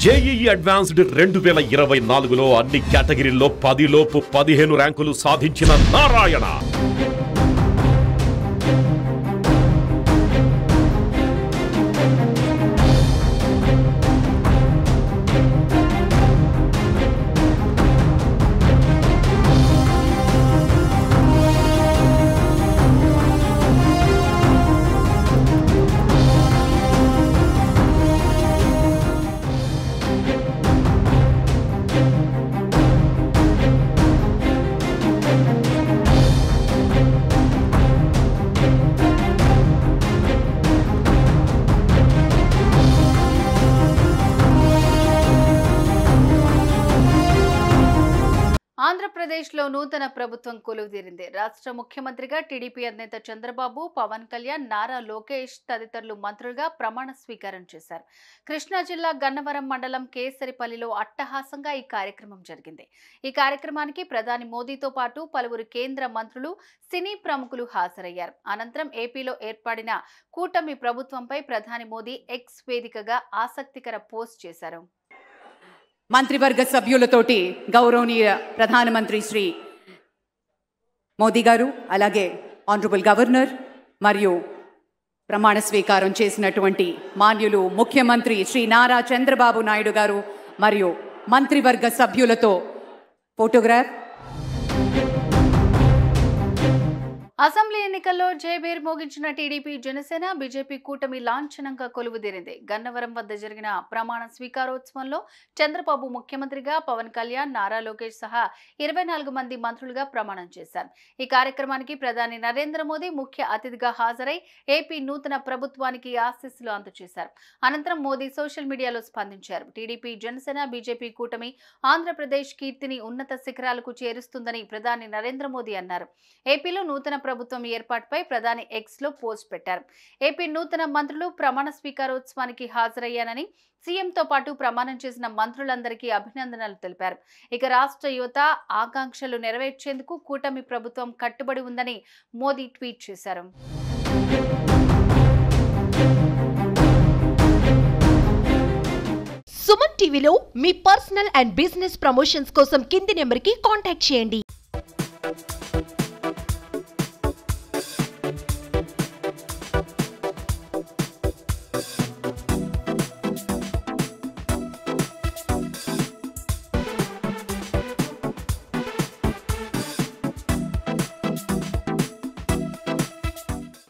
JEE advanced 2024లో అన్ని కేటగిరీల్లో 10లోపు 15 ర్యాంకులు సాధించిన నారాయణ. ఆంధ్రప్రదేశ్లో నూతన ప్రభుత్వం కొలువుదీరింది. రాష్ట్ర ముఖ్యమంత్రిగా టీడీపీ అధినేత చంద్రబాబు, పవన్ కళ్యాణ్, నారా లోకేష్ తదితరులు మంత్రులుగా ప్రమాణ స్వీకారం చేశారు. కృష్ణా జిల్లా గన్నవరం మండలం కేసరిపల్లిలో అట్టహాసంగా ఈ కార్యక్రమం జరిగింది. ఈ కార్యక్రమానికి ప్రధాని మోదీతో పాటు పలువురు కేంద్ర మంత్రులు, సినీ ప్రముఖులు హాజరయ్యారు. అనంతరం ఏపీలో ఏర్పడిన కూటమి ప్రభుత్వంపై ప్రధాని మోదీ ఎక్స్ వేదికగా ఆసక్తికర పోస్ట్ చేశారు. మంత్రివర్గ సభ్యులతోటి గౌరవనీయ ప్రధానమంత్రి శ్రీ మోదీ గారు, అలాగే ఆనరబుల్ గవర్నర్ మరియు ప్రమాణ స్వీకారం చేసినటువంటి మాన్యులు ముఖ్యమంత్రి శ్రీ నారా చంద్రబాబు నాయుడు గారు మరియు మంత్రివర్గ సభ్యులతో ఫోటోగ్రాఫ్. అసెంబ్లీ ఎన్నికల్లో జయబేర్ మోగించిన టీడీపీ, జనసేన, బీజేపీ కూటమి లాంఛనంగా కొలువుదీరింది. గన్నవరం వద్ద జరిగిన ప్రమాణ స్వీకారోత్సవంలో చంద్రబాబు ముఖ్యమంత్రిగా, పవన్ కళ్యాణ్, నారా లోకేష్ సహా 24 మంది మంత్రులుగా ప్రమాణం చేశారు. ఈ కార్యక్రమానికి ప్రధాని నరేంద్ర మోదీ ముఖ్య అతిథిగా హాజరై ఏపీ నూతన ప్రభుత్వానికి ఆశీస్సులు అందజేశారు. అనంతరం మోదీ సోషల్ మీడియాలో స్పందించారు. టీడీపీ, జనసేన, బీజేపీ కూటమి ఆంధ్రప్రదేశ్ కీర్తిని ఉన్నత శిఖరాలకు చేరుస్తుందని ప్రధాని నరేంద్ర మోదీ అన్నారు. ఏపీలో నూతన ప్రభుత్వం ఏర్పాటుపై ప్రధాని ఎక్స్ లో పోస్ట్ పెట్టారు. ఏపీ నూతన మంత్రులు ప్రమాణ స్వీకారోత్సవానికి హాజరయ్యానని, సీఎంతో పాటు ప్రమాణం చేసిన మంత్రులందరికీ అభినందనలు తెలిపారు. ఇక రాష్ట్ర యువత ఆకాంక్షలు నెరవేర్చేందుకు కూటమి ప్రభుత్వం కట్టుబడి ఉందని మోదీ ట్వీట్ చేశారు. సుమన్ టీవీలో మీ పర్సనల్ అండ్ బిజినెస్ ప్రమోషన్స్ కోసం కింది నెంబర్కి కాంటాక్ట్ చేయండి.